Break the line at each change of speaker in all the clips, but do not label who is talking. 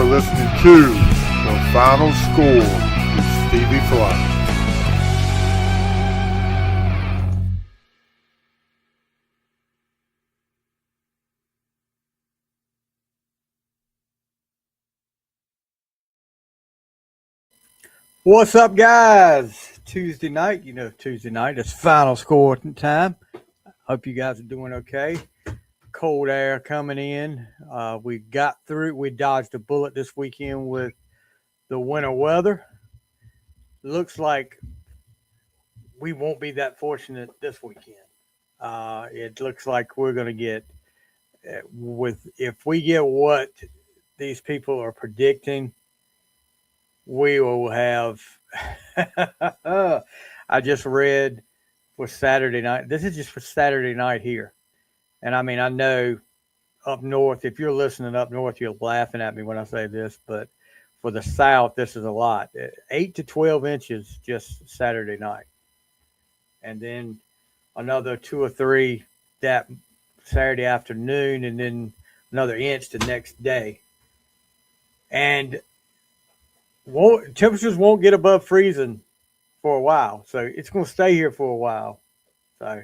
listening to The Final Score with Stevie Fly.
What's up, guys? Tuesday night, Tuesday night, it's final score time. Hope you guys are doing okay. Cold air coming in. We got through. We dodged a bullet this weekend with the winter weather. Looks like we won't be that fortunate this weekend. It looks like we're going to get if we get what these people are predicting, we will have. I just read for Saturday night. This is just for Saturday night here. And I mean, I know up north, if you're listening up north, you're laughing at me when I say this, but for the South, this is a lot. 8 to 12 inches just Saturday night. And then another 2 or 3 that Saturday afternoon, and then another inch the next day. And temperatures won't get above freezing for a while. So it's going to stay here for a while. So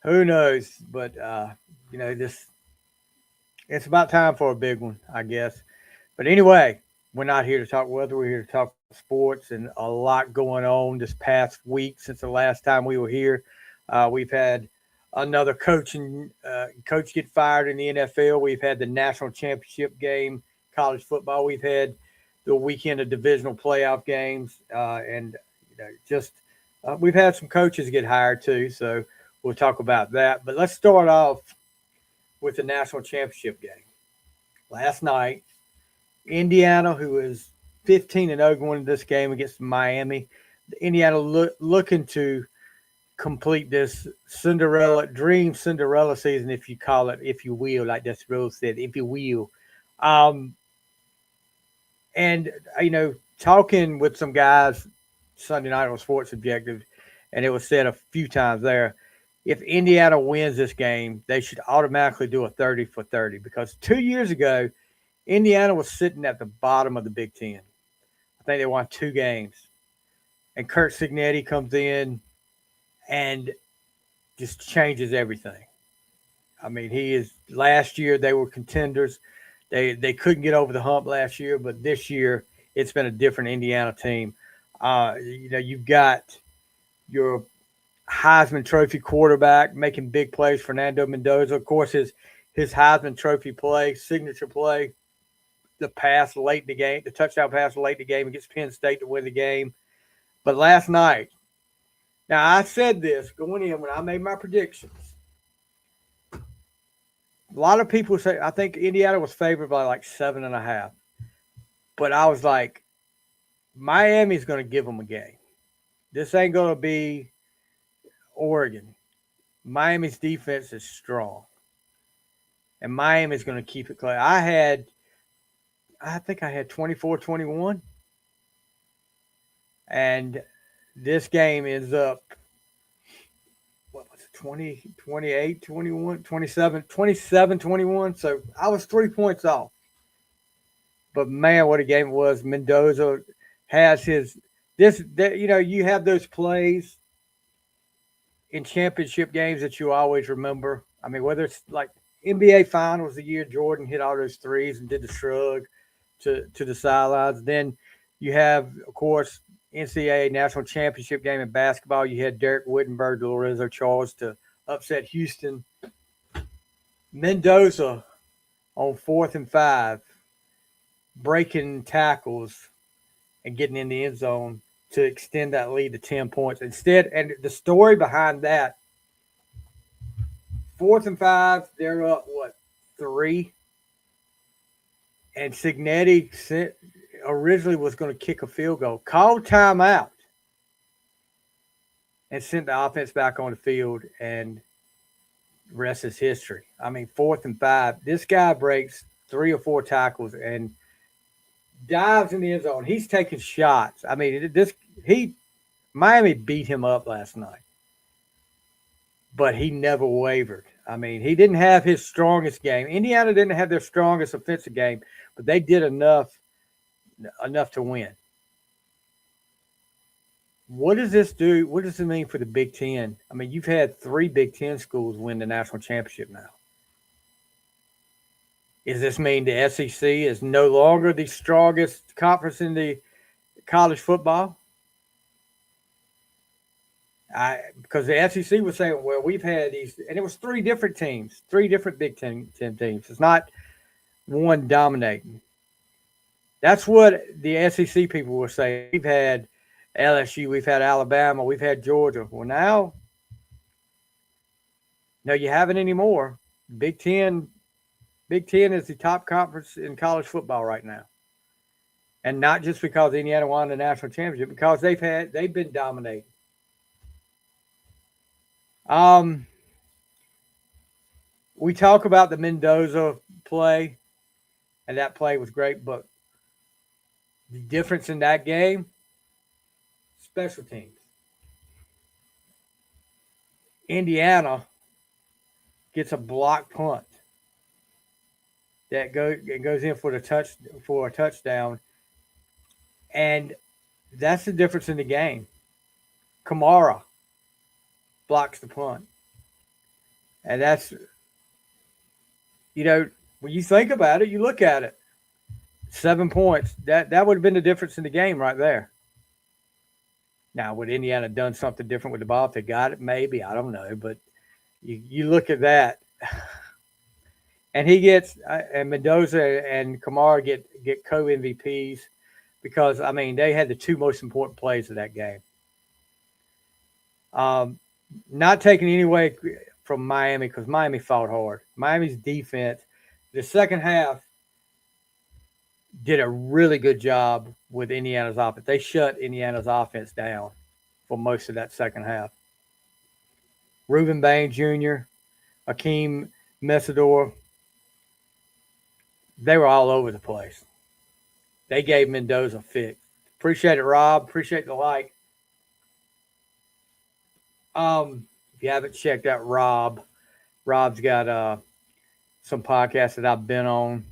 who knows? But, this it's about time for a big one, I guess. But anyway, we're not here to talk weather. We're here to talk sports and a lot going on this past week since the last time we were here. We've had another coach get fired in the NFL. We've had the national championship game, college football. We've had the weekend of divisional playoff games, and we've had some coaches get hired too. So we'll talk about that. But let's start off with the national championship game. Last night, Indiana, who is 15-0 going into this game against Miami, Indiana looking to complete this Cinderella season, if you call it, if you will, like Dusty Rose said, if you will. And, talking with some guys Sunday night on Sports Objective, and it was said a few times there, if Indiana wins this game, they should automatically do a 30 for 30 because 2 years ago, Indiana was sitting at the bottom of the Big Ten. I think they won 2 games. And Kurt Signetti comes in and just changes everything. I mean, last year they were contenders. They couldn't get over the hump last year, but this year it's been a different Indiana team. You've got your Heisman Trophy quarterback making big plays, Fernando Mendoza. Of course, his Heisman Trophy play, signature play, the pass late in the game, the touchdown pass late in the game against Penn State to win the game. But last night, now I said this going in when I made my predictions. A lot of people say I think Indiana was favored by like 7.5. But I was like, Miami's going to give them a game. This ain't going to be Oregon. Miami's defense is strong. And Miami's going to keep it close. I think I had 24-21. And this game ends up, what was it, 20, 28, 21, 27, 27, 21. So I was 3 points off. But man, what a game it was. Mendoza has you have those plays in championship games that you always remember. I mean, whether it's like NBA Finals the year Jordan hit all those threes and did the shrug to the sidelines. Then you have, of course, NCAA National Championship game in basketball. You had Derek Whittenburg, Lorenzo Charles to upset Houston. Mendoza on 4th and 5, breaking tackles and getting in the end zone to extend that lead to 10 points. Instead, and the story behind that, 4th and 5, they're up, 3? And Signetti originally was going to kick a field goal, called timeout, and sent the offense back on the field, and the rest is history. I mean, 4th and 5, this guy breaks 3 or 4 tackles and dives in the end zone. He's taking shots. I mean, Miami beat him up last night, but he never wavered. I mean, he didn't have his strongest game. Indiana didn't have their strongest offensive game, but they did enough to win. What does this do? What does it mean for the Big Ten? I mean, you've had 3 Big Ten schools win the national championship now. Does this mean the SEC is no longer the strongest conference in the college football? Because the SEC was saying, well, we've had these, and it was 3 different teams, 3 different Big Ten teams. It's not one dominating. That's what the SEC people were saying. We've had LSU, we've had Alabama, we've had Georgia. Well, now, no, you haven't anymore. Big Ten is the top conference in college football right now, and not just because Indiana won the national championship, because they've been dominating. We talk about the Mendoza play, and that play was great, but the difference in that game, special teams. Indiana gets a block punt that goes in for a touchdown, and that's the difference in the game. Kamara blocks the punt, and that's, when you think about it, you look at it, 7 points. That would have been the difference in the game right there. Now, would Indiana done something different with the ball if they got it? Maybe, I don't know, but you look at that. And and Mendoza and Kamara get co-MVPs because, I mean, they had the 2 most important plays of that game. Not taking any away from Miami, because Miami fought hard. Miami's defense, the second half, did a really good job with Indiana's offense. They shut Indiana's offense down for most of that second half. Reuben Bain Jr., Akeem Messidor, they were all over the place. They gave Mendoza a fix. Appreciate it, Rob. Appreciate the like. If you haven't checked out Rob's got some podcasts that I've been on.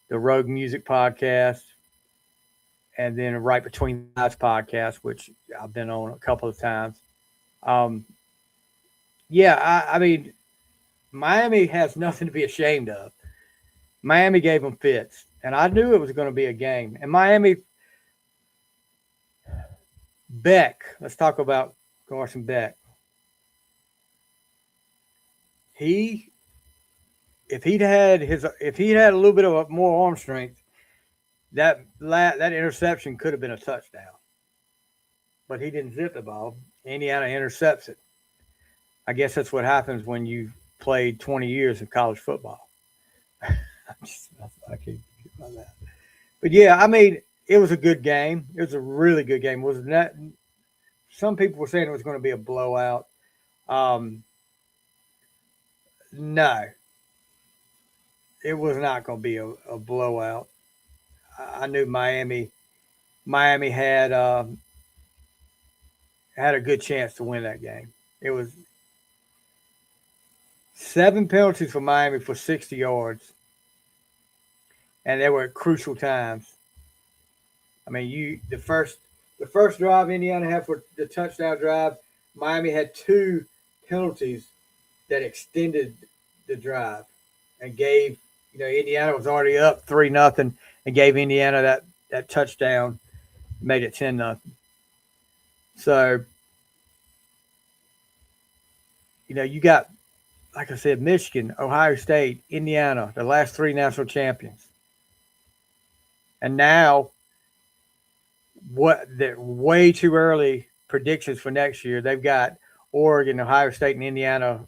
The Rogue Music Podcast, and then Right Between the Eyes podcast, which I've been on a couple of times. I mean, Miami has nothing to be ashamed of. Miami gave them fits, and I knew it was going to be a game. And Miami, let's talk about Carson Beck. If he'd had a little bit of more arm strength, that interception could have been a touchdown. But he didn't zip the ball. Indiana intercepts it. I guess that's what happens when you played 20 years of college football. I can't get by that. But yeah, I mean, it was a good game. It was a really good game. Some people were saying it was going to be a blowout. No. It was not going to be a blowout. I knew Miami had a good chance to win that game. It was 7 penalties for Miami for 60 yards, and they were at crucial times. I mean, the first drive Indiana had for the touchdown drive, Miami had 2 penalties that extended the drive and gave. Indiana was already up 3-0 and gave Indiana that touchdown, made it 10-0. So, you got, like I said, Michigan, Ohio State, Indiana, the last 3 national champions. And now, the way too early predictions for next year, they've got Oregon, Ohio State, and Indiana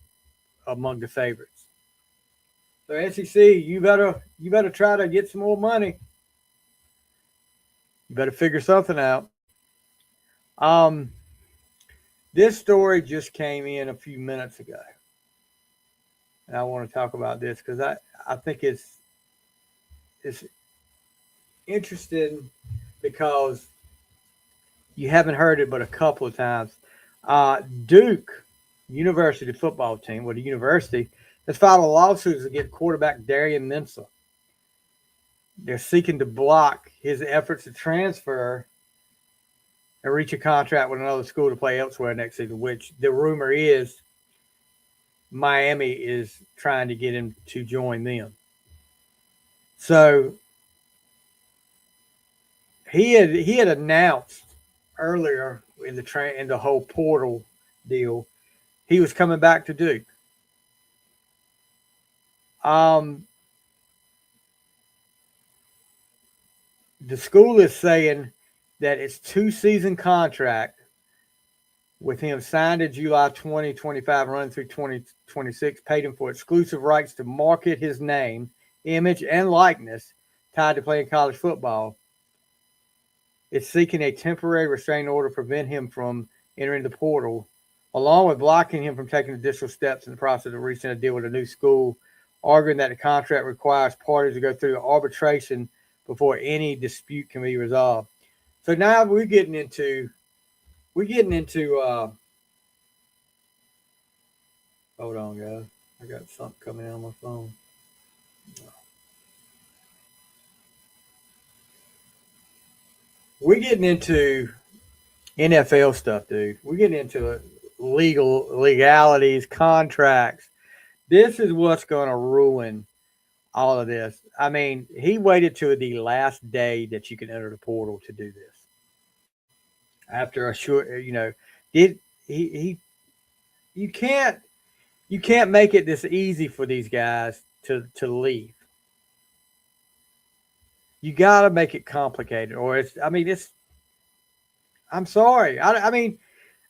among the favorites. So SEC, you better try to get some more money. You better figure something out. This story just came in a few minutes ago, and I want to talk about this because I think it's interesting because you haven't heard it but a couple of times. Duke University football team, the university, has filed a lawsuit against quarterback Darian Mensah. they're seeking to block his efforts to transfer and reach a contract with another school to play elsewhere next season, which the rumor is Miami is trying to get him to join them. So he had announced earlier in the whole portal deal he was coming back to Duke. Um, the school is saying that it's 2-season contract with him signed in July 2025, running through 2026, paid him for exclusive rights to market his name, image, and likeness tied to playing college football. It's seeking a temporary restraining order to prevent him from entering the portal, along with blocking him from taking additional steps in the process of reaching a deal with a new school, arguing that the contract requires parties to go through arbitration before any dispute can be resolved. So now we're getting into hold on, guys. I got something coming in on my phone. We're getting into NFL stuff, dude. We're getting into legalities, contracts. This is what's going to ruin all of this. I mean, he waited to the last day that you can enter the portal to do this. After a short, did he you can't make it this easy for these guys to leave. You got to make it complicated, or it's. I'm sorry. I mean,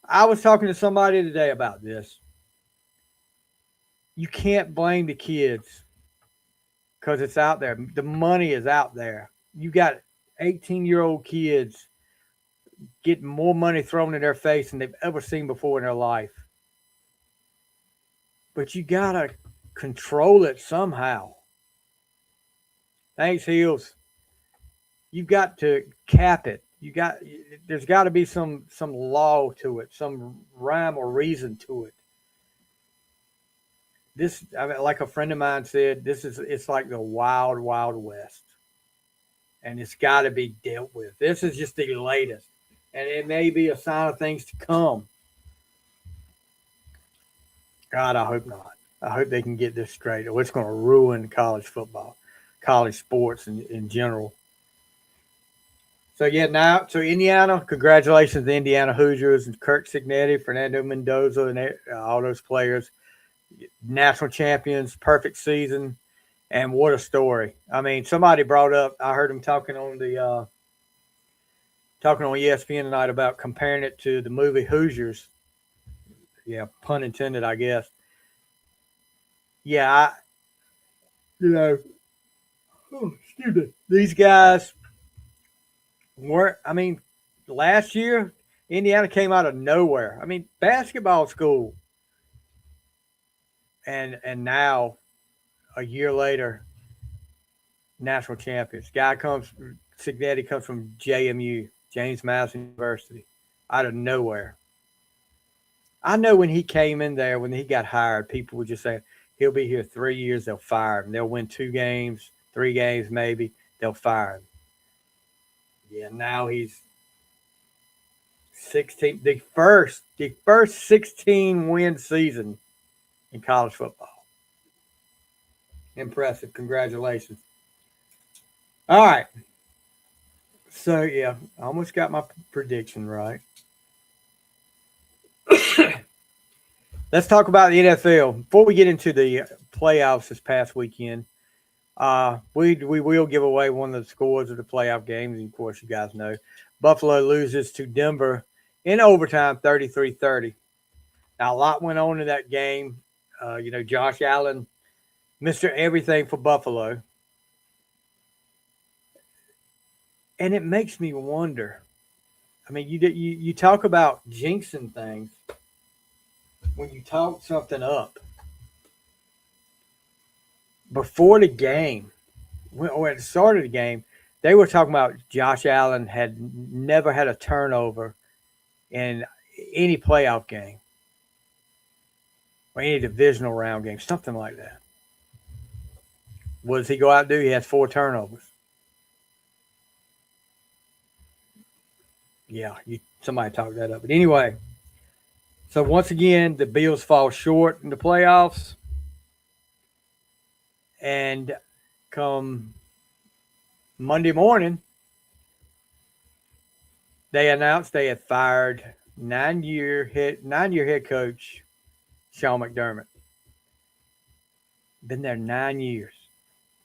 I was talking to somebody today about this. You can't blame the kids because it's out there. The money is out there. You got 18-year-old kids getting more money thrown in their face than they've ever seen before in their life. But you got to control it somehow. Thanks, Heels. You've got to cap it. There's got to be some law to it, some rhyme or reason to it. This, I mean, like a friend of mine said, it's like the wild, wild west, and it's got to be dealt with. This is just the latest, and it may be a sign of things to come. God, I hope not. I hope they can get this straight, or it's going to ruin college football, college sports in general. So Indiana, congratulations to Indiana Hoosiers and Kirk Cignetti, Fernando Mendoza, and all those players. National champions, perfect season, and what a story! I mean, somebody brought up. I heard him talking on ESPN tonight about comparing it to the movie Hoosiers. Yeah, pun intended, I guess. Yeah, excuse me. These guys weren't. I mean, last year Indiana came out of nowhere. I mean, basketball school, and now a year later, national champions. Cignetti comes from JMU, James Madison University, out of nowhere. I know when he came in there, when he got hired, people were just saying he'll be here 3 years. They'll fire him. They'll win 2 games, 3 games maybe. They'll fire him. Yeah, now he's 16. The first 16-win season in college football. Impressive. Congratulations. All right. So, yeah, I almost got my prediction right. Let's talk about the NFL. Before we get into the playoffs this past weekend, we will give away one of the scores of the playoff games. And, of course, you guys know Buffalo loses to Denver in overtime, 33-30. Now, a lot went on in that game. Josh Allen, Mr. Everything for Buffalo. And it makes me wonder. I mean, you talk about jinxing things when you talk something up. Before the game, or at the start of the game, they were talking about Josh Allen had never had a turnover in any playoff game or any divisional round game, something like that. What does he go out and do? He has 4 turnovers. Yeah, somebody talked that up. But anyway, so once again, the Bills fall short in the playoffs. And come Monday morning, they announced they had fired nine-year head coach Sean McDermott. Been there 9 years.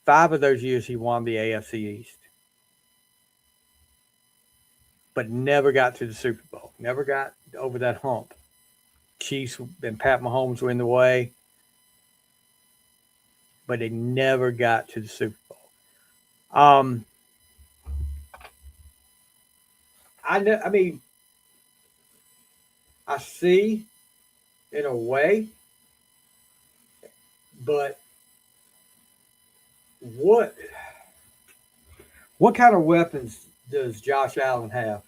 5 of those years he won the AFC East, but never got to the Super Bowl. Never got over that hump. Chiefs and Pat Mahomes were in the way, but they never got to the Super Bowl. I mean, I see in a way, but what kind of weapons does Josh Allen have?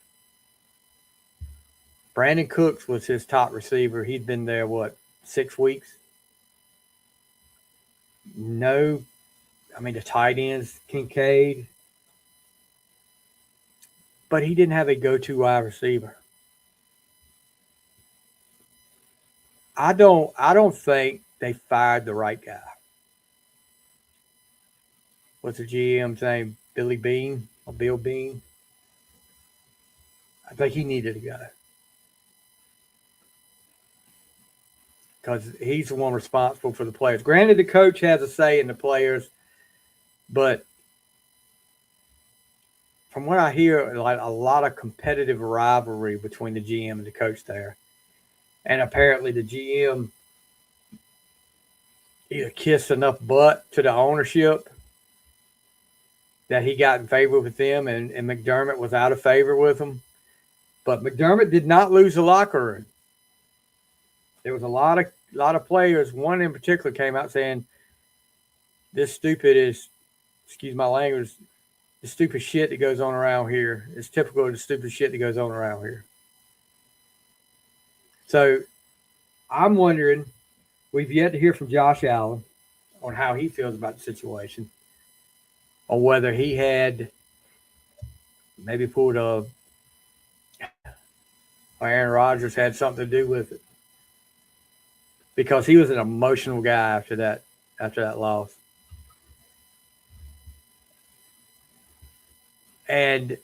Brandon Cooks was his top receiver. He'd been there, 6 weeks? No, I mean, the tight ends, Kincaid. But he didn't have a go-to wide receiver. I don't think they fired the right guy. What's the GM's name? Billy Bean or Bill Bean? I think he needed to go. Because he's the one responsible for the players. Granted, the coach has a say in the players, but from what I hear, like a lot of competitive rivalry between the GM and the coach there. And apparently the GM either kissed enough butt to the ownership that he got in favor with them, and McDermott was out of favor with them. But McDermott did not lose the locker room. There was a lot of players. One in particular came out saying, "This stupid is, excuse my language, the stupid shit that goes on around here. It's typical of the stupid shit that goes on around here." So I'm wondering, we've yet to hear from Josh Allen on how he feels about the situation, or whether he had maybe pulled or Aaron Rodgers had something to do with it, because he was an emotional guy after that loss. And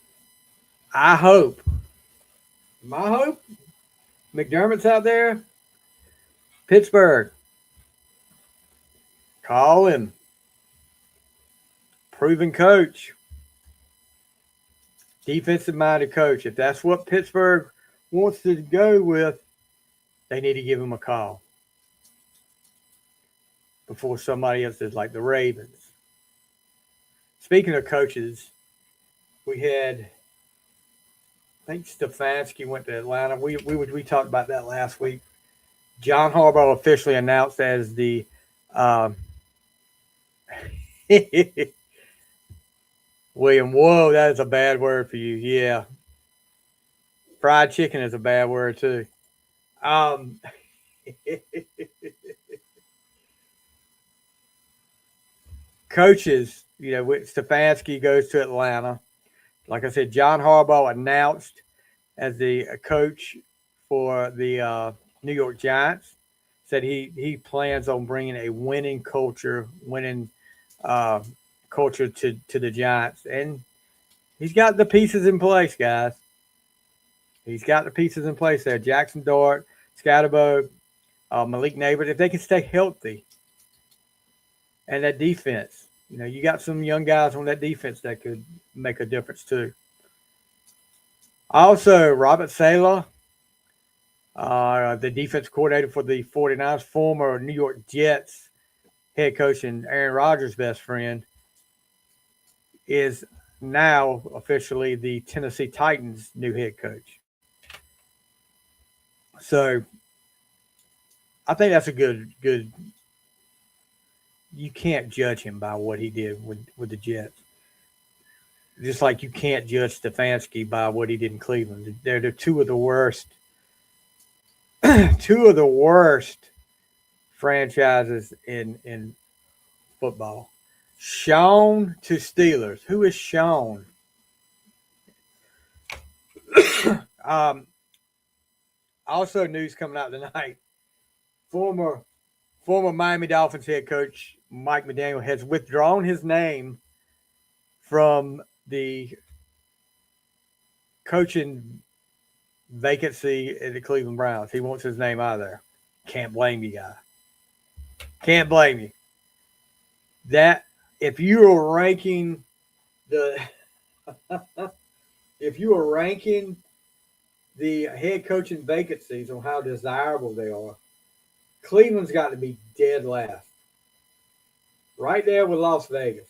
my hope, McDermott's out there. Pittsburgh, call him. Proven coach. Defensive-minded coach. If that's what Pittsburgh wants to go with, they need to give him a call before somebody else is like the Ravens. Speaking of coaches, we had, I think Stefanski went to Atlanta. We talked about that last week. John Harbaugh officially announced as the William, whoa, that is a bad word for you. Yeah. Fried chicken is a bad word too. Coaches, Stefanski goes to Atlanta. Like I said, John Harbaugh announced as the coach for the New York Giants. Said he plans on bringing a winning culture to the Giants, and he's got the pieces in place, guys. He's got the pieces in place there. Jackson Dart, Scatterbo, Malik Neighbors, if they can stay healthy, and that defense. You got some young guys on that defense that could make a difference too. Also, Robert Saleh, the defense coordinator for the 49ers, former New York Jets head coach and Aaron Rodgers' best friend, is now officially the Tennessee Titans' new head coach. So I think that's a good. You can't judge him by what he did with the Jets. Just like you can't judge Stefanski by what he did in Cleveland. They're two of the worst franchises in football. Sean to Steelers. Who is Sean? Also, news coming out tonight: former former Miami Dolphins head coach Mike McDaniel has withdrawn his name from the coaching vacancy at the Cleveland Browns. He wants his name out of there. Can't blame you, guy. Can't blame you. That if you are ranking the if you are ranking the head coaching vacancies on how desirable they are, Cleveland's got to be dead last. Right there with Las Vegas.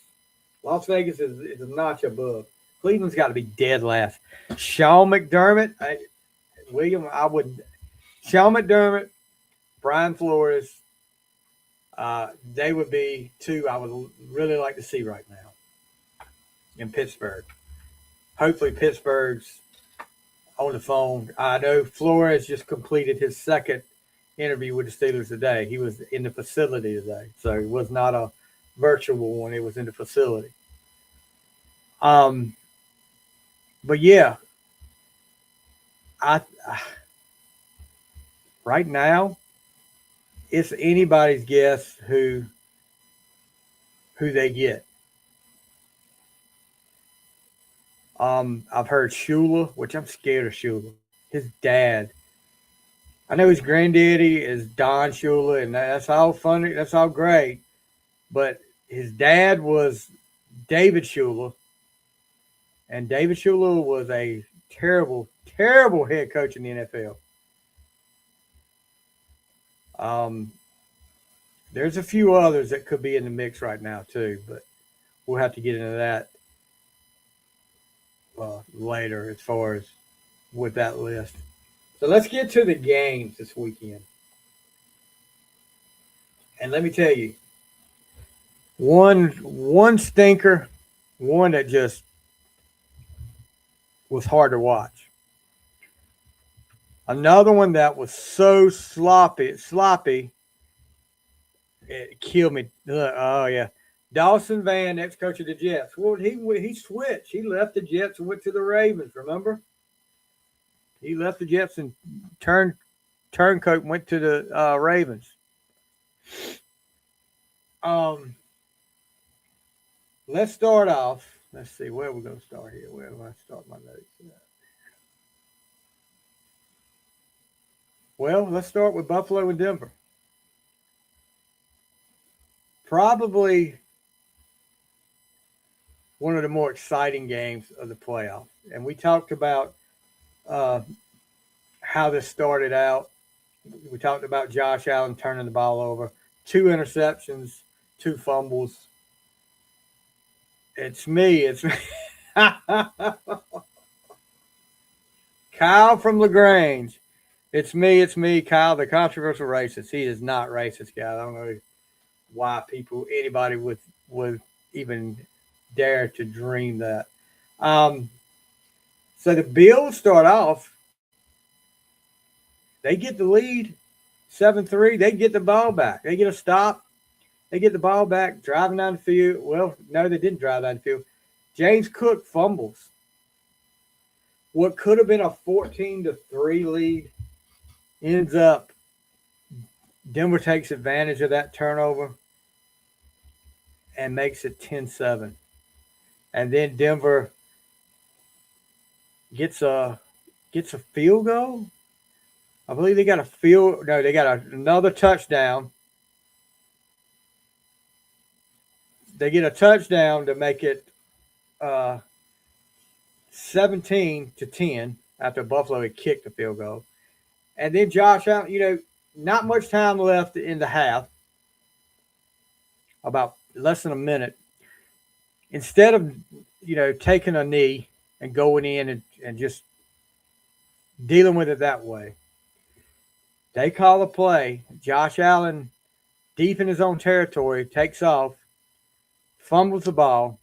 Las Vegas is a notch above. Cleveland's got to be dead last. Sean McDermott, William, I would. Sean McDermott, Brian Flores, they would be two I would really like to see right now in Pittsburgh. Hopefully, Pittsburgh's on the phone. I know Flores just completed his second interview with the Steelers today. He was in the facility today, so it was not a virtual one. It was in the facility. But yeah, I right now it's anybody's guess who they get. I've heard Shula, which I'm scared of Shula. His dad. I know his granddaddy is Don Shula, and that's all funny. That's all great. But his dad was David Shula, and David Shula was a terrible, terrible head coach in the NFL. There's a few others that could be in the mix right now too, but we'll have to get into that later as far as with that list. So let's get to the games this weekend. And let me tell you, one stinker, one that just was hard to watch. Another one that was so sloppy, it killed me. Oh yeah, Dawson Van, ex-coach of the Jets. Well, he switched. He left the Jets and went to the Ravens. Remember? He left the Jets and turncoat and went to the Ravens. Let's start off. Let's see where we're going to start here. Where do I start my notes? Well, let's start with Buffalo and Denver. Probably one of the more exciting games of the playoffs. And we talked about how this started out. We talked about Josh Allen turning the ball over. 2 interceptions, 2 fumbles. It's me. Kyle from LaGrange. It's me, Kyle, the controversial racist. He is not racist, guy. I don't know why anybody would even dare to dream that. So the Bills start off. They get the lead, 7-3. They get the ball back. They get a stop. They get the ball back, driving down the field. Well, no, they didn't drive down the field. James Cook fumbles. What could have been a 14-3 lead ends up Denver takes advantage of that turnover and makes it 10-7. And then Denver gets a field goal. I believe they got a field. No, they got another touchdown. They get a touchdown to make it 17-10 after Buffalo had kicked the field goal. And then Josh Allen, not much time left in the half, about less than a minute. Instead of, taking a knee and going in and just dealing with it that way, they call a play. Josh Allen, deep in his own territory, takes off, fumbles the ball,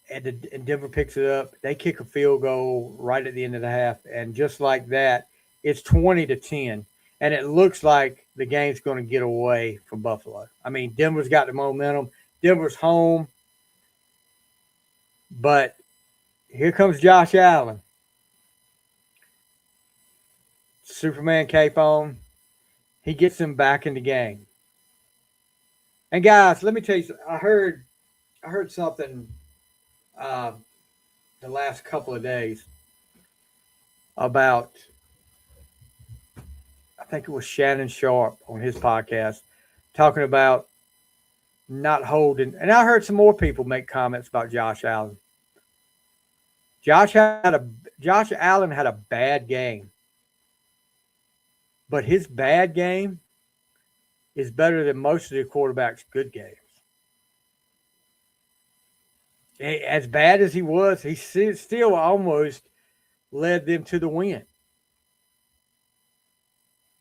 and Denver picks it up. They kick a field goal right at the end of the half, and just like that, it's 20-10, and it looks like the game's going to get away from Buffalo. I mean, Denver's got the momentum. Denver's home, but Here comes Josh Allen. Superman cape on. He gets him back in the game. And guys, let me tell you, I heard something uh, the last couple of days about, I think it was Shannon Sharp on his podcast, talking about not holding. And I heard some more people make comments about Josh Allen. Josh Allen had a bad game, but his bad game is better than most of the quarterbacks' good games. As bad as he was, he still almost led them to the win.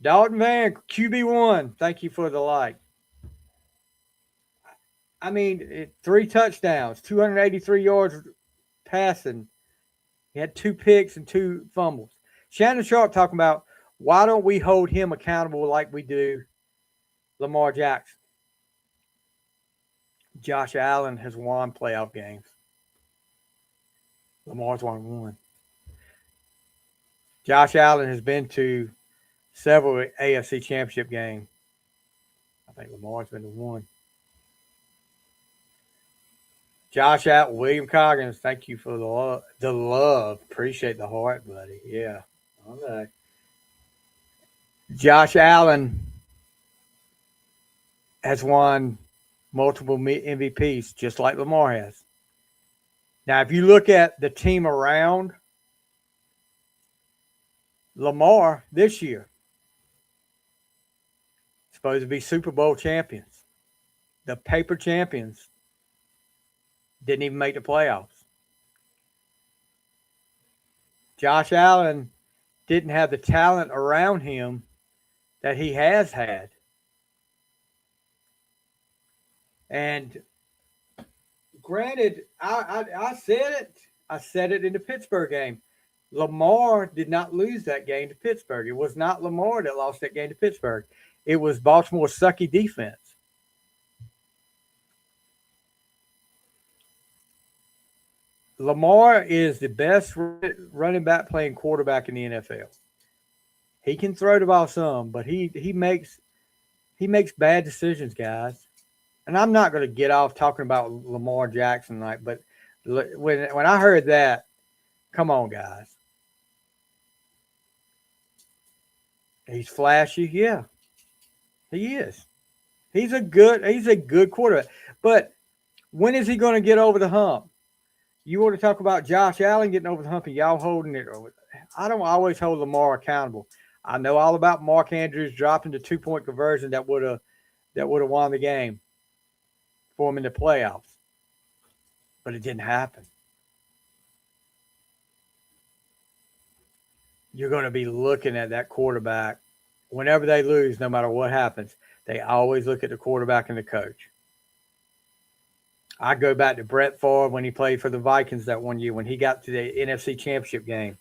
Dalton Van, QB1, thank you for the like. I mean, 3 touchdowns, 283 yards passing. He had 2 picks and 2 fumbles. Shannon Sharp talking about, why don't we hold him accountable like we do Lamar Jackson? Josh Allen has won playoff games. Lamar's won 1. Josh Allen has been to several AFC championship games. I think Lamar's been to 1. Josh Allen, William Coggins, thank you for the love. Appreciate the heart, buddy. Yeah. Okay. Josh Allen has won multiple MVPs, just like Lamar has. Now, if you look at the team around Lamar this year, supposed to be Super Bowl champions. The paper champions didn't even make the playoffs. Josh Allen didn't have the talent around him that he has had. And granted, I said it. I said it in the Pittsburgh game. Lamar did not lose that game to Pittsburgh. It was not Lamar that lost that game to Pittsburgh. It was Baltimore's sucky defense. Lamar is the best running back playing quarterback in the NFL. He can throw the ball some, but he makes bad decisions, guys. And I'm not going to get off talking about Lamar Jackson, but when I heard that, come on, guys. He's flashy, yeah. He is. He's a good quarterback. But when is he going to get over the hump? You want to talk about Josh Allen getting over the hump and y'all holding it over. I don't always hold Lamar accountable. I know all about Mark Andrews dropping the 2-point conversion that would have won the game for him in the playoffs. But it didn't happen. You're going to be looking at that quarterback whenever they lose, no matter what happens. They always look at the quarterback and the coach. I go back to Brett Favre when he played for the Vikings that one year when he got to the NFC Championship game.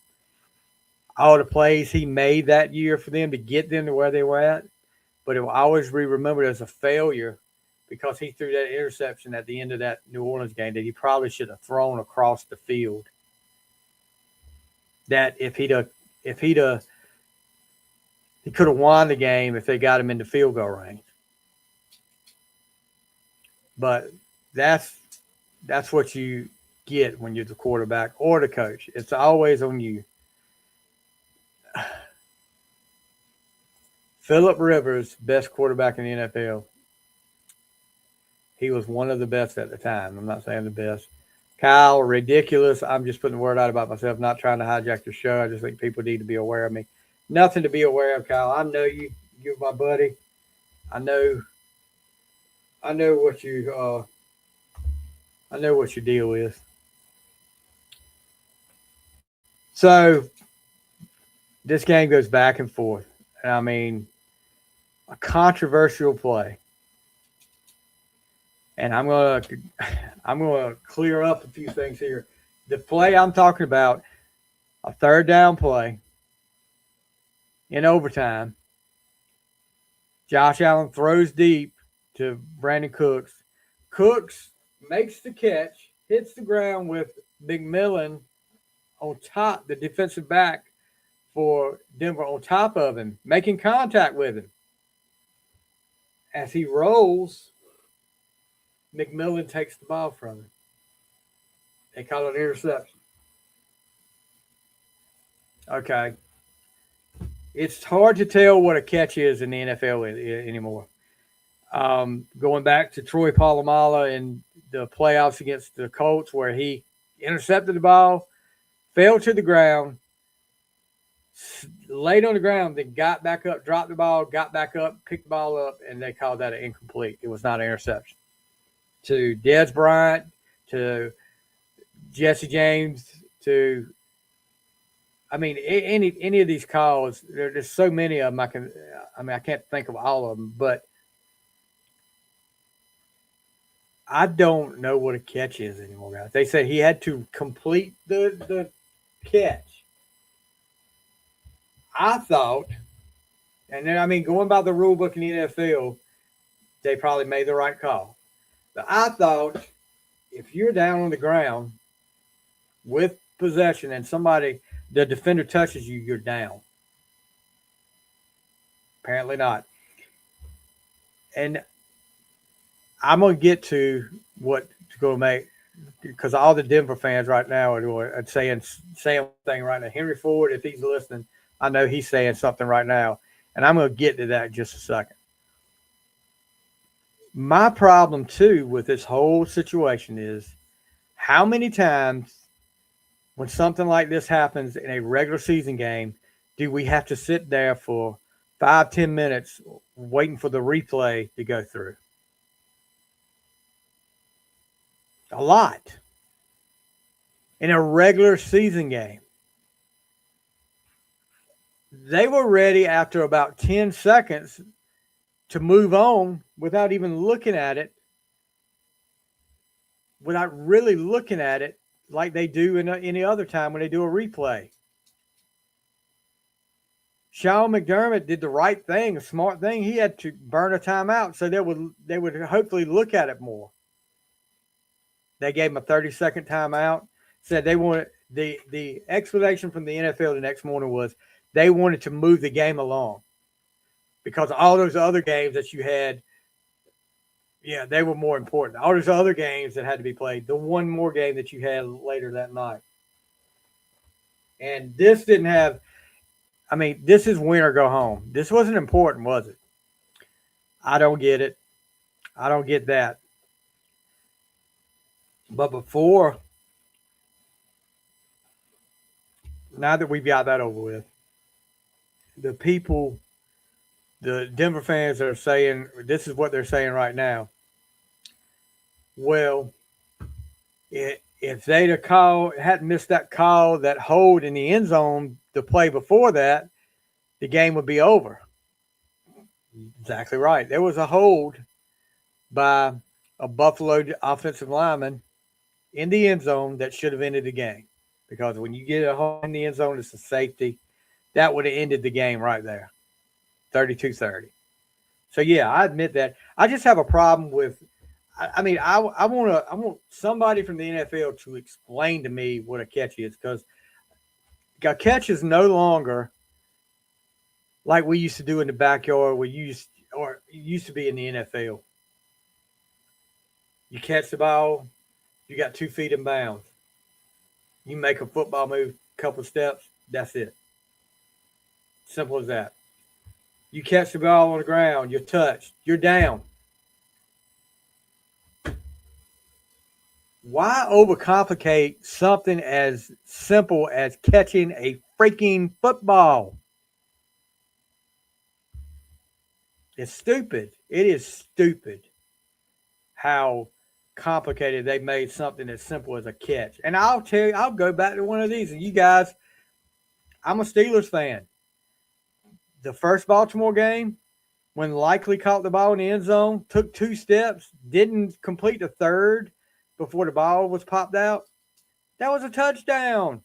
All the plays he made that year for them to get them to where they were at, but it will always be remembered as a failure because he threw that interception at the end of that New Orleans game that he probably should have thrown across the field. That he could have won the game if they got him in the field goal range. But that's what you get when you're the quarterback or the coach. It's always on you. Phillip Rivers, best quarterback in the NFL. He was one of the best at the time. I'm not saying the best. Kyle, ridiculous. I'm just putting the word out about myself, not trying to hijack your show. I just think people need to be aware of me. Nothing to be aware of, Kyle. I know you. You're my buddy. I know what you deal with. So this game goes back and forth. And I mean, a controversial play. And I'm gonna clear up a few things here. The play I'm talking about, a third down play in overtime. Josh Allen throws deep to Brandon Cooks. Cooks makes the catch, hits the ground with McMillan, on top, the defensive back for Denver on top of him, making contact with him. As he rolls, McMillan takes the ball from him. They call it interception. Okay. It's hard to tell what a catch is in the NFL anymore. Going back to Troy Polamalu in the playoffs against the Colts, where he intercepted the ball, fell to the ground, laid on the ground, then got back up, dropped the ball, got back up, picked the ball up, and they called that an incomplete. It was not an interception. To Des Bryant, to Jesse James, to any of these calls. There's so many of them. I can't think of all of them, but I don't know what a catch is anymore, guys. They said he had to complete the catch. I thought, and then going by the rule book in the NFL, they probably made the right call. But I thought if you're down on the ground with possession and the defender touches you, you're down. Apparently not. And I'm going to get to what's going to make, because all the Denver fans right now are saying something right now. Henry Ford, if he's listening, I know he's saying something right now. And I'm going to get to that in just a second. My problem, too, with this whole situation is how many times when something like this happens in a regular season game do we have to sit there for 5-10 minutes waiting for the replay to go through? A lot. In a regular season game. They were ready after about 10 seconds to move on without even looking at it, without really looking at it like they do in any other time when they do a replay. Sean McDermott did the right thing, a smart thing. He had to burn a timeout so they would hopefully look at it more. They gave him a 30-second timeout. Said they wanted the explanation from the NFL the next morning was they wanted to move the game along because all those other games that you had, yeah, they were more important. All those other games that had to be played, the one more game that you had later that night. And this didn't have, this is win or go home. This wasn't important, was it? I don't get it. I don't get that. But now that we've got that over with, the Denver fans are saying, this is what they're saying right now. Well, if they'd hadn't missed that call, that hold in the end zone, the play before that, the game would be over. Exactly right. There was a hold by a Buffalo offensive lineman in the end zone that should have ended the game. Because when you get a hold in the end zone, it's a safety. That would have ended the game right there. 32-30. So, yeah, I admit that. I just have a problem with I want somebody from the NFL to explain to me what a catch is, because a catch is no longer like we used to do in the backyard. It used to be in the NFL. You catch the ball, you got 2 feet in bounds. You make a football move, couple steps, that's it. Simple as that. You catch the ball on the ground, you're touched, you're down. Why overcomplicate something as simple as catching a freaking football? It's stupid. It is stupid how complicated they made something as simple as a catch. And I'll tell you, I'll go back to one of these. And you guys, I'm a Steelers fan. The first Baltimore game, when Likely caught the ball in the end zone, took 2 steps, didn't complete the third before the ball was popped out, that was a touchdown.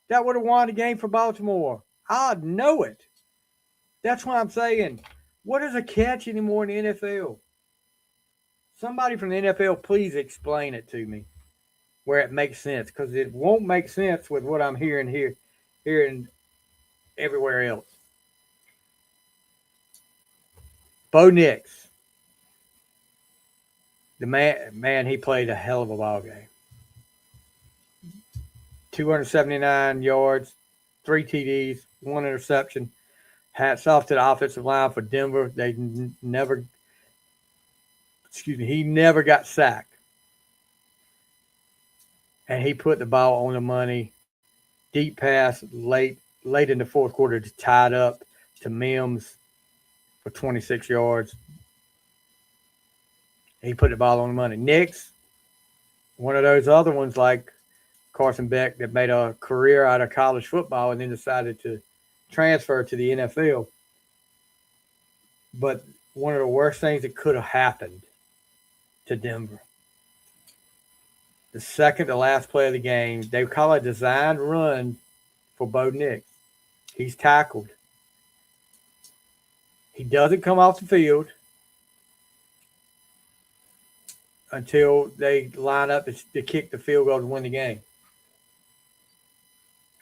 That would have won the game for Baltimore. I know it. That's why I'm saying, what is a catch anymore in the NFL? Somebody from the NFL, please explain it to me. where it makes sense, because it won't make sense with what I'm hearing everywhere else. Bo Nix, the man, he played a hell of a ball game. 279 yards, 3 TDs, 1 interception. Hats off to the offensive line for Denver. They never, he never got sacked. And he put the ball on the money. Deep pass late in the fourth quarter to tie it up to Mims for 26 yards. He put the ball on the money. Nix, one of those other ones like Carson Beck that made a career out of college football and then decided to transfer to the NFL. But one of the worst things that could have happened to Denver. The second to last play of the game, they call it a designed run for Bo Nix. He's tackled. He doesn't come off the field until they line up to kick the field goal to win the game.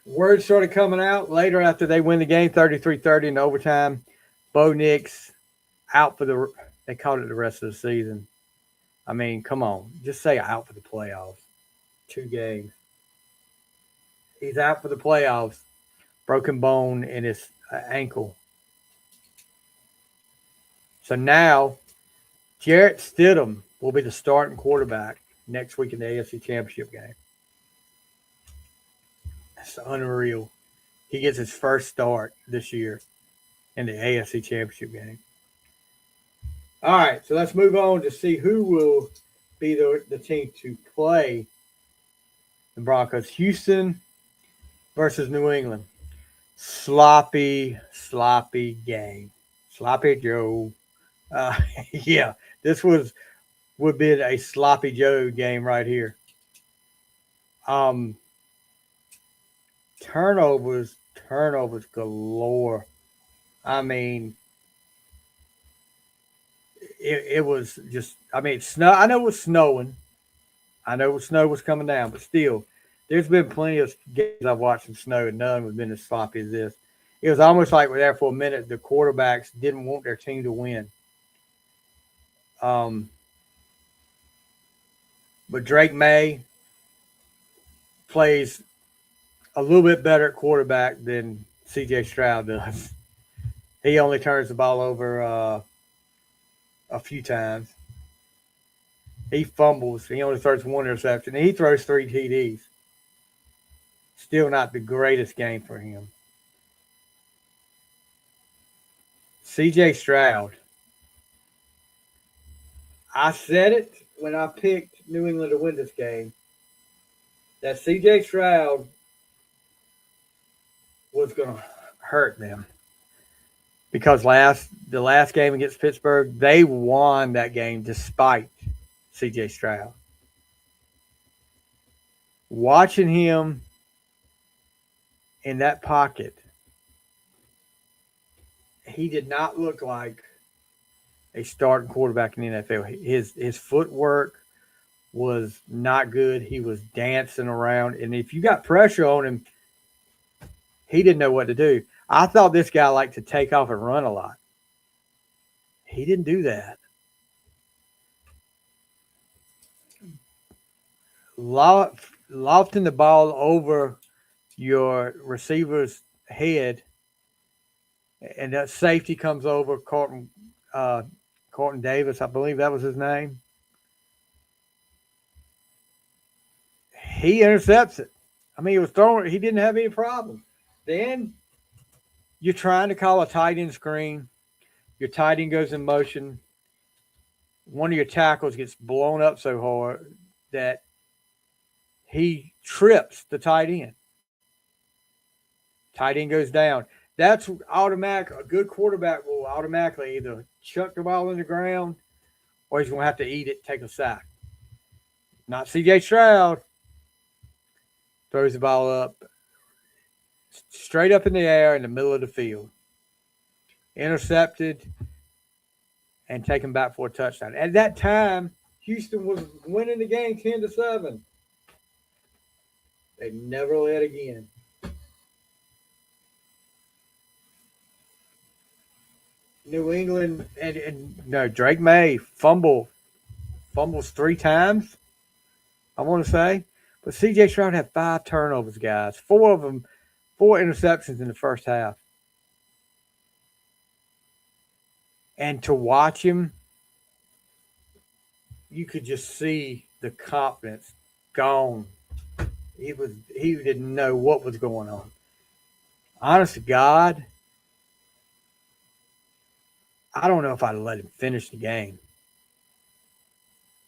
Word started coming out later after they win the game 33-30 in overtime. Bo Nix out for they called it the rest of the season. I mean, come on. Just say out for the playoffs. 2 games. He's out for the playoffs. Broken bone in his ankle. So now, Jarrett Stidham will be the starting quarterback next week in the AFC Championship game. That's unreal. He gets his first start this year in the AFC Championship game. All right, so let's move on to see who will be the team to play the Broncos. Houston versus New England. Sloppy game. Sloppy Joe. Yeah, this would be a sloppy Joe game right here. Turnovers galore. I mean, it was just. I mean, snow. I know it was snowing. I know snow was coming down, but still, there's been plenty of games I've watched in snow, and none have been as sloppy as this. It was almost like there for a minute the quarterbacks didn't want their team to win. But Drake May plays a little bit better at quarterback than C.J. Stroud does. He only turns the ball over a few times. He fumbles. He only throws 1 interception. And he throws 3 TDs. Still not the greatest game for him. C.J. Stroud. I said it when I picked New England to win this game, that C.J. Stroud was going to hurt them. Because the last game against Pittsburgh, they won that game despite C.J. Stroud. Watching him in that pocket, he did not look like a starting quarterback in the NFL. His footwork was not good. He was dancing around. And if you got pressure on him, he didn't know what to do. I thought this guy liked to take off and run a lot. He didn't do that. Lofting the ball over your receiver's head, and that safety comes over, Carlton Davis, I believe that was his name. He intercepts it. I mean, he was throwing. He didn't have any problem. Then you're trying to call a tight end screen. Your tight end goes in motion. One of your tackles gets blown up so hard that he trips the tight end. Tight end goes down. That's automatic. A good quarterback will automatically either chuck the ball in the ground or he's going to have to eat it, take a sack. Not C.J. Stroud. Throws the ball up, straight up in the air in the middle of the field. Intercepted and taken back for a touchdown. At that time, Houston was winning the game 10-7. They never led again. New England and no, Drake May fumbles 3 times, I want to say. But CJ Stroud had 5 turnovers, guys. 4 of them, 4 interceptions in the first half. And to watch him, you could just see the confidence gone. He didn't know what was going on. Honest to God, I don't know if I'd let him finish the game.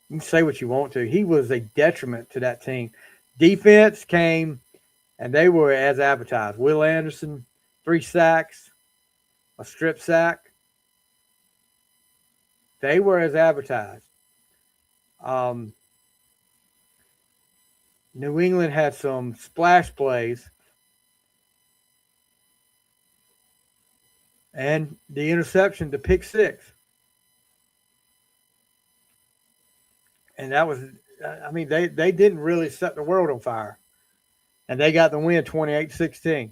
You can say what you want to. He was a detriment to that team. Defense came, and they were as advertised. Will Anderson, 3 sacks, a strip sack. They were as advertised. New England had some splash plays. And the interception, the pick 6. And that was, I mean, they didn't really set the world on fire. And they got the win 28-16.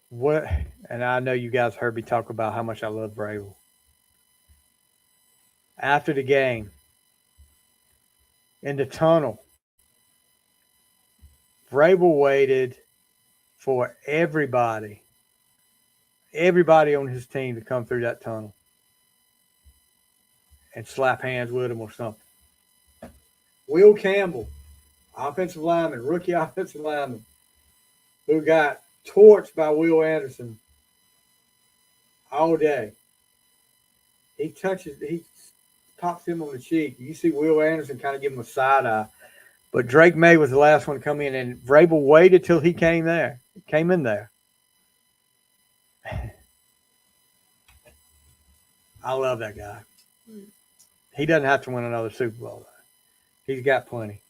What? And I know you guys heard me talk about how much I love Vrabel. After the game, in the tunnel, Vrabel waited for everybody on his team to come through that tunnel and slap hands with him or something. Will Campbell, offensive lineman, rookie offensive lineman, who got torched by Will Anderson all day. He pops him on the cheek. You see Will Anderson kind of give him a side eye. But Drake May was the last one to come in, and Vrabel waited till he came in there. I love that guy. He doesn't have to win another Super Bowl. He's got plenty.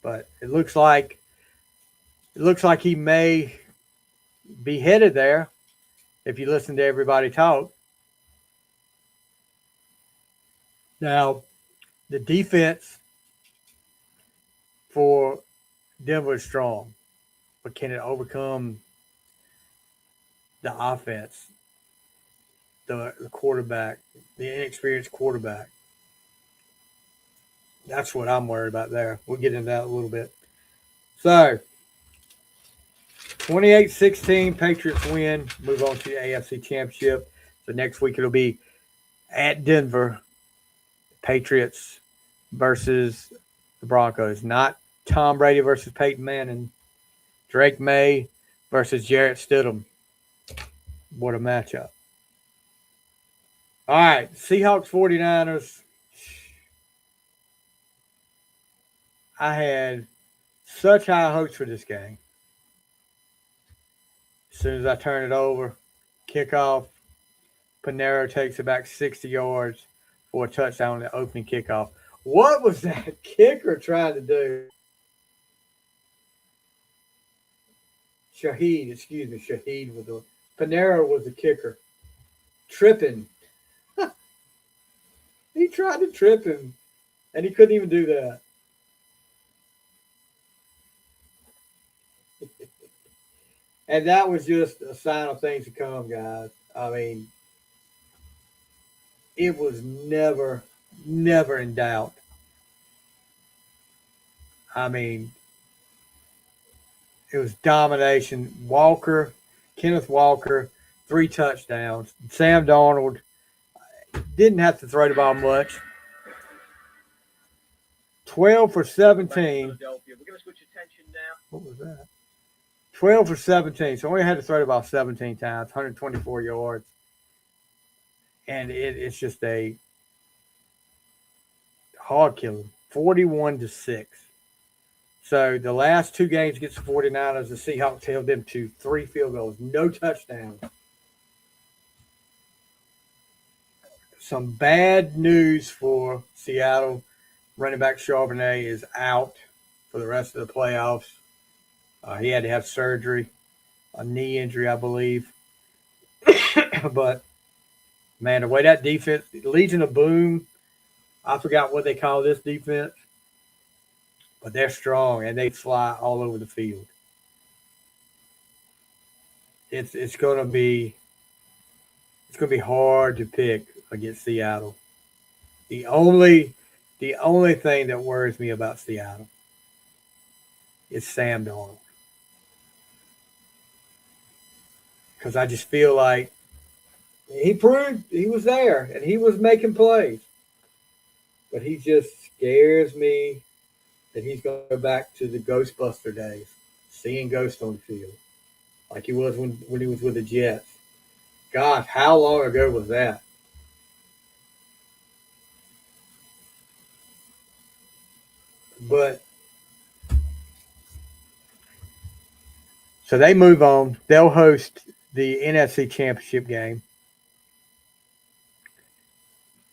But it looks like he may be headed there if you listen to everybody talk. Now, the defense for Denver is strong, but can it overcome the offense, the quarterback, the inexperienced quarterback? That's what I'm worried about there. We'll get into that a little bit. So, 28-16, Patriots win. Move on to the AFC Championship. So next week it'll be at Denver, Patriots versus the Broncos. Not Tom Brady versus Peyton Manning. Drake May versus Jarrett Stidham. What a matchup. All right, Seahawks 49ers. I had such high hopes for this game. As soon as I turn it over, kickoff, Panero takes it back 60 yards for a touchdown on the opening kickoff. What was that kicker trying to do? Shaheed was the Panero was the kicker. Tripping. He tried to trip him, and he couldn't even do that. And that was just a sign of things to come, guys. I mean, it was never in doubt. I mean, it was domination. Kenneth Walker, 3 touchdowns. Sam Darnold didn't have to throw the ball much. 12 for 17. What was that? 12 for 17. So only had to throw the ball 17 times, 124 yards. And it's just a hard killing. 41-6. So the last 2 games against the 49ers, the Seahawks held them to 3 field goals, no touchdowns. Some bad news for Seattle. Running back Charbonnet is out for the rest of the playoffs. He had to have surgery, a knee injury, I believe. But, man, the way that defense, Legion of Boom, I forgot what they call this defense. but they're strong and they fly all over the field. It's gonna be hard to pick against Seattle. The only the only thing that worries me about Seattle is Sam Darnold, because I just feel like he proved he was there and he was making plays, but he just scares me that he's going to go back to the Ghostbuster days, seeing ghosts on the field, like he was when he was with the Jets. Gosh, how long ago was that? But so they move on. They'll host the NFC Championship game.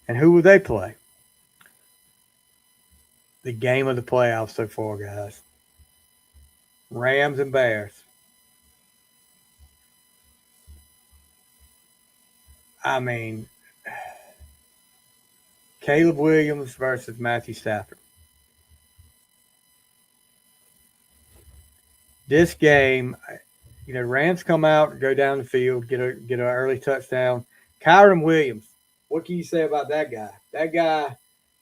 And who will they play? The game of the playoffs so far, guys. Rams and Bears. I mean, Caleb Williams versus Matthew Stafford. This game, Rams come out, go down the field, get an early touchdown. Kyron Williams, what can you say about that guy? That guy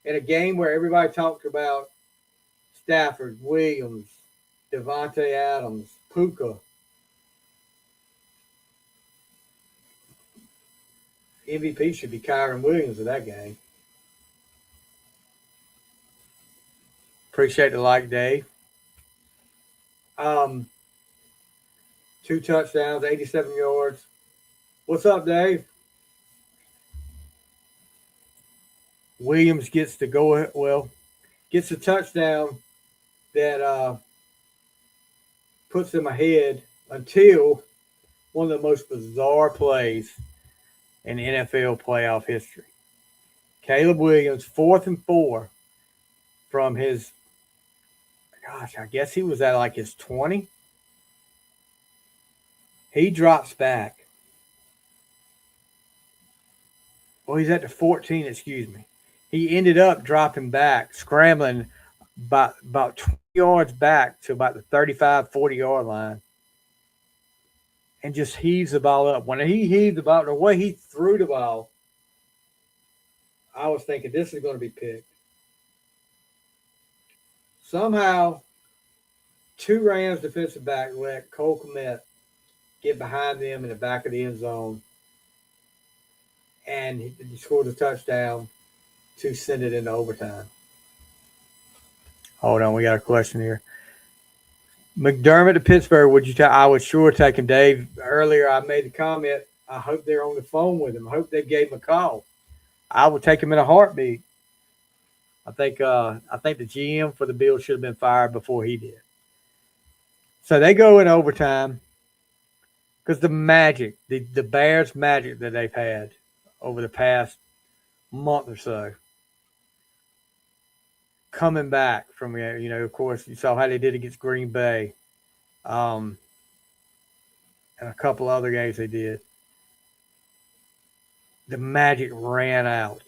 in a game where everybody talked about Stafford, Williams, Devontae Adams, Puka. MVP should be Kyron Williams of that game. Appreciate the like, Dave. 2 touchdowns, 87 yards. What's up, Dave? Williams gets gets a touchdown that puts him ahead until one of the most bizarre plays in NFL playoff history. Caleb Williams, 4th and 4 from his, I guess he was at like his 20. He drops back. Well, he's at the 14, excuse me. He ended up dropping back, scrambling about 20 yards back to about the 35, 40-yard line, and just heaves the ball up. When he heaved the ball, the way he threw the ball, I was thinking this is going to be picked. Somehow, 2 Rams defensive back let Cole Kmet get behind them in the back of the end zone, and he scored a touchdown to send it into overtime. Hold on, we got a question here. McDermott to Pittsburgh, would you take? I would sure take him, Dave. Earlier, I made the comment, I hope they're on the phone with him. I hope they gave him a call. I would take him in a heartbeat. I think the GM for the Bills should have been fired before he did. So they go in overtime because the magic, the Bears' magic that they've had over the past month or so, coming back from, of course, you saw how they did against Green Bay, and a couple other games they did. The magic ran out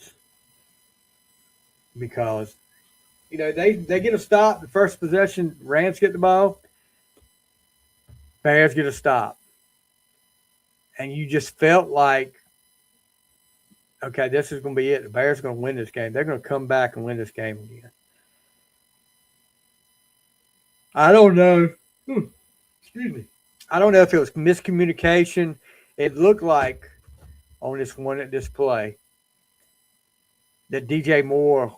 because, they get a stop. The first possession, Rams get the ball, Bears get a stop. And you just felt like, okay, this is going to be it. The Bears are going to win this game. They're going to come back and win this game again. I don't know. Excuse me. I don't know if it was miscommunication. It looked like on this play that DJ Moore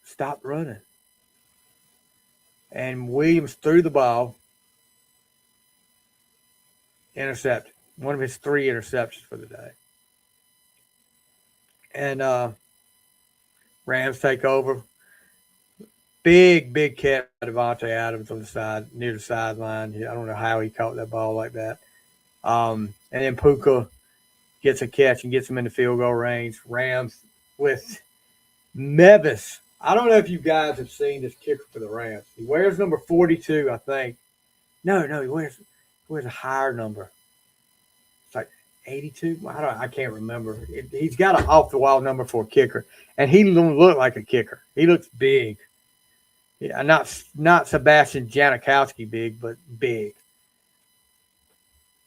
stopped running. And Williams threw the ball, intercepted. One of his 3 interceptions for the day. And Rams take over. Big catch by Devontae Adams on the side, near the sideline. I don't know how he caught that ball like that. And then Puka gets a catch and gets him in the field goal range. Rams with Mevis. I don't know if you guys have seen this kicker for the Rams. He wears number 42, I think. No, he wears a higher number. It's like 82. I can't remember. He's got an off the wall number for a kicker, and he don't look like a kicker. He looks big. Yeah, not Sebastian Janikowski big, but big.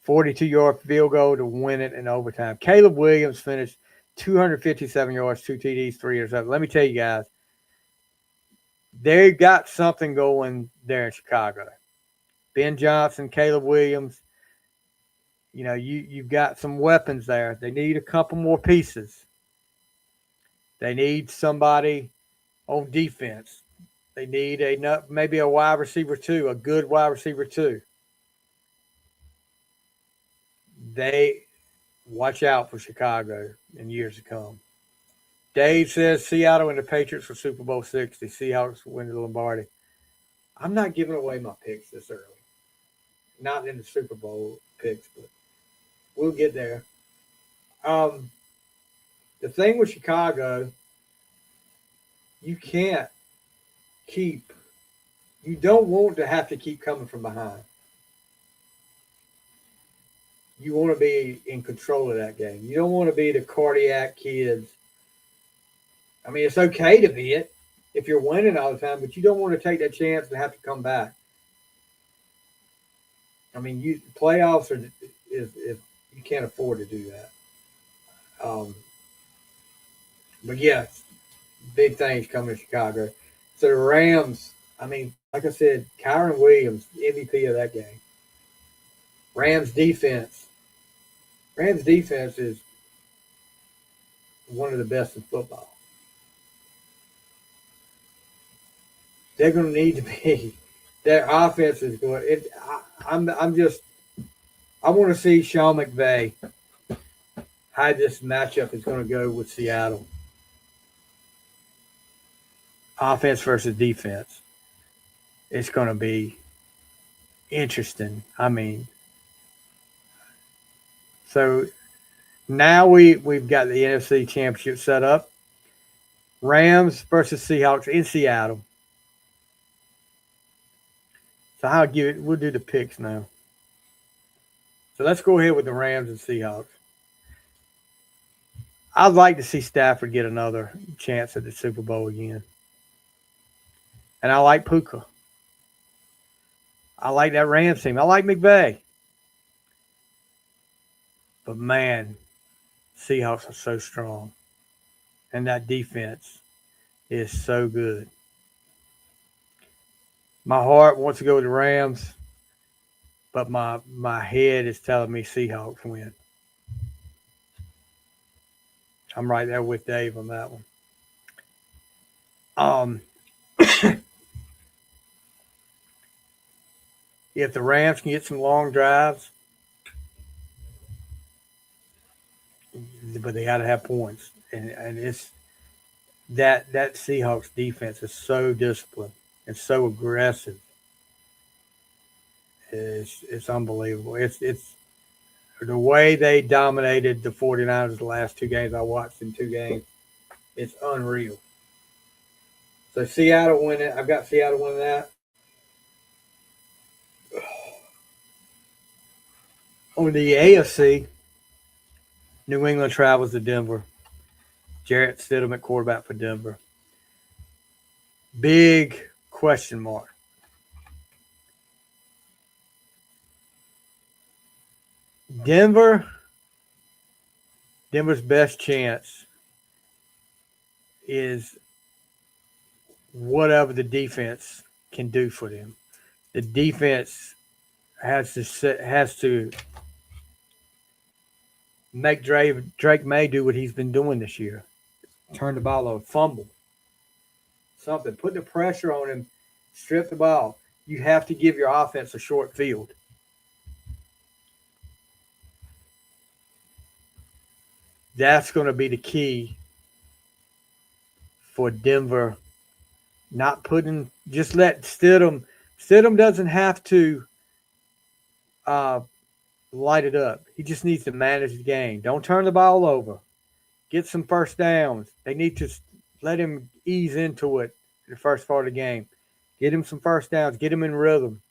42-yard field goal to win it in overtime. Caleb Williams finished 257 yards, 2 TDs, 3 interceptions. Let me tell you guys, they got something going there in Chicago. Ben Johnson, Caleb Williams, you've got some weapons there. They need a couple more pieces. They need somebody on defense. They need maybe a wide receiver too, a good wide receiver too. They watch out for Chicago in years to come. Dave says Seattle and the Patriots for Super Bowl 60. Seahawks win the Lombardi. I'm not giving away my picks this early. Not in the Super Bowl picks, but we'll get there. The thing with Chicago, you don't want to have to keep coming from behind. You want to be in control of that game. You don't want to be the cardiac kids. I mean, it's okay to be it if you're winning all the time, but you don't want to take that chance and have to come back. I mean, playoffs is you can't afford to do that. But yeah, big things coming to Chicago. So the Rams, I mean, like I said, Kyron Williams, MVP of that game. Rams defense is one of the best in football. They're going to need to be. Their offense is going. I want to see Sean McVay how this matchup is going to go with Seattle. Offense versus defense. It's going to be interesting. I mean, so now we've got the NFC Championship set up. Rams versus Seahawks in Seattle. So we'll do the picks now. So let's go ahead with the Rams and Seahawks. I'd like to see Stafford get another chance at the Super Bowl again. And I like Puka. I like that Rams team. I like McVay. But man, Seahawks are so strong. And that defense is so good. My heart wants to go with the Rams, but my head is telling me Seahawks win. I'm right there with Dave on that one. If the Rams can get some long drives, but they got to have points, and it's that Seahawks defense is so disciplined and so aggressive. It's unbelievable. It's the way they dominated the 49ers the last two games I watched in 2 games. It's unreal. So Seattle winning. I've got Seattle winning that. On the AFC, New England travels to Denver. Jarrett Stidham at quarterback for Denver. Big question mark. Denver's best chance is whatever the defense can do for them. The defense has to make Drake May do what he's been doing this year. Turn the ball over, fumble. Something. Put the pressure on him, strip the ball. You have to give your offense a short field. That's going to be the key for Denver. Not putting, just let Stidham. Stidham doesn't have to light it up. He just needs to manage the game. Don't turn the ball over. Get some first downs. They need to let him ease into it the first part of the game. Get him some first downs. Get him in rhythm.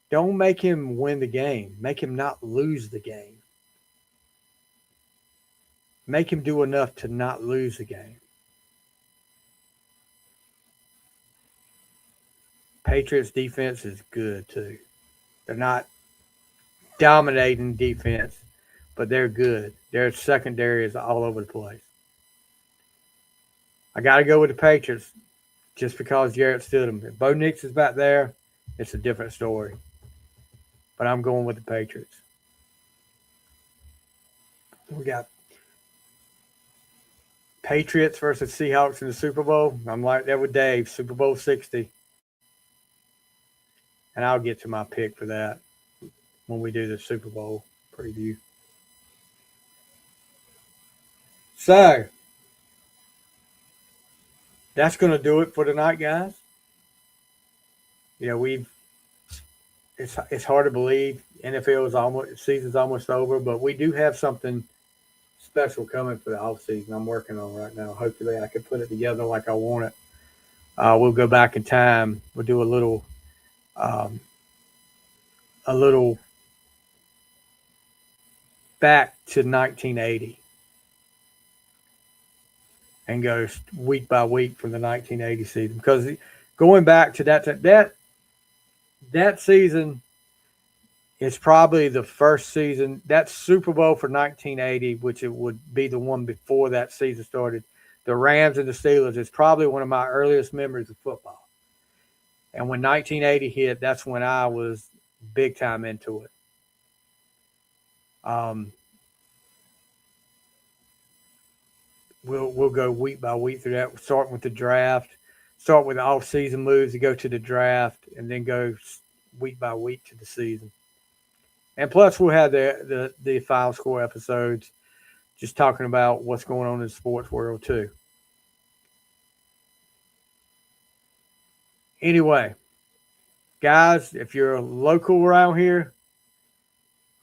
Don't make him win the game. Make him not lose the game. Make him do enough to not lose the game. Patriots defense is good too. They're not dominating defense, but they're good. Their secondary is all over the place. I got to go with the Patriots just because Jarrett Stidham. If Bo Nix is back there, it's a different story. But I'm going with the Patriots. We got Patriots versus Seahawks in the Super Bowl. I'm like that with Dave, Super Bowl 60. And I'll get to my pick for that when we do the Super Bowl preview. So, that's going to do it for tonight, guys. It's hard to believe season's almost over, but we do have something special coming for the off season. I'm working on right now. Hopefully, I can put it together like I want it. We'll go back in time. We'll do a little back to 1980 and go week by week from the 1980 season, because going back to that season is probably the first season. That Super Bowl for 1980, which it would be the one before that season started, the Rams and the Steelers, is probably one of my earliest memories of football. And when 1980 hit, that's when I was big time into it. We'll go week by week through that, starting with the draft, start with the off-season moves to go to the draft, and then go week by week to the season. And plus, we'll have the final score episodes, just talking about what's going on in the sports world too. Anyway, guys, if you're local around here,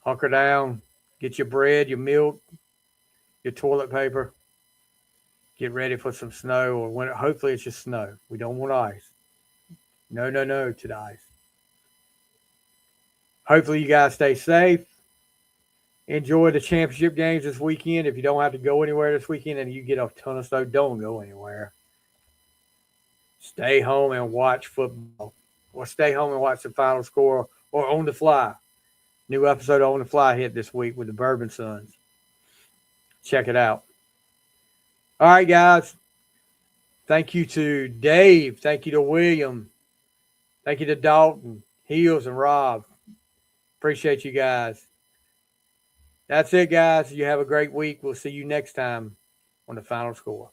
hunker down, get your bread, your milk, your toilet paper. Get ready for some snow, or when hopefully it's just snow. We don't want ice. No to the ice. Hopefully you guys stay safe. Enjoy the championship games this weekend. If you don't have to go anywhere this weekend and you get a ton of snow, don't go anywhere. Stay home and watch football. Or stay home and watch the final score, or On the Fly. New episode of On the Fly hit this week with the Bourbon Sons. Check it out. All right, guys. Thank you to Dave. Thank you to William. Thank you to Dalton, Heels, and Rob. Appreciate you guys. That's it, guys. You have a great week. We'll see you next time on the final score.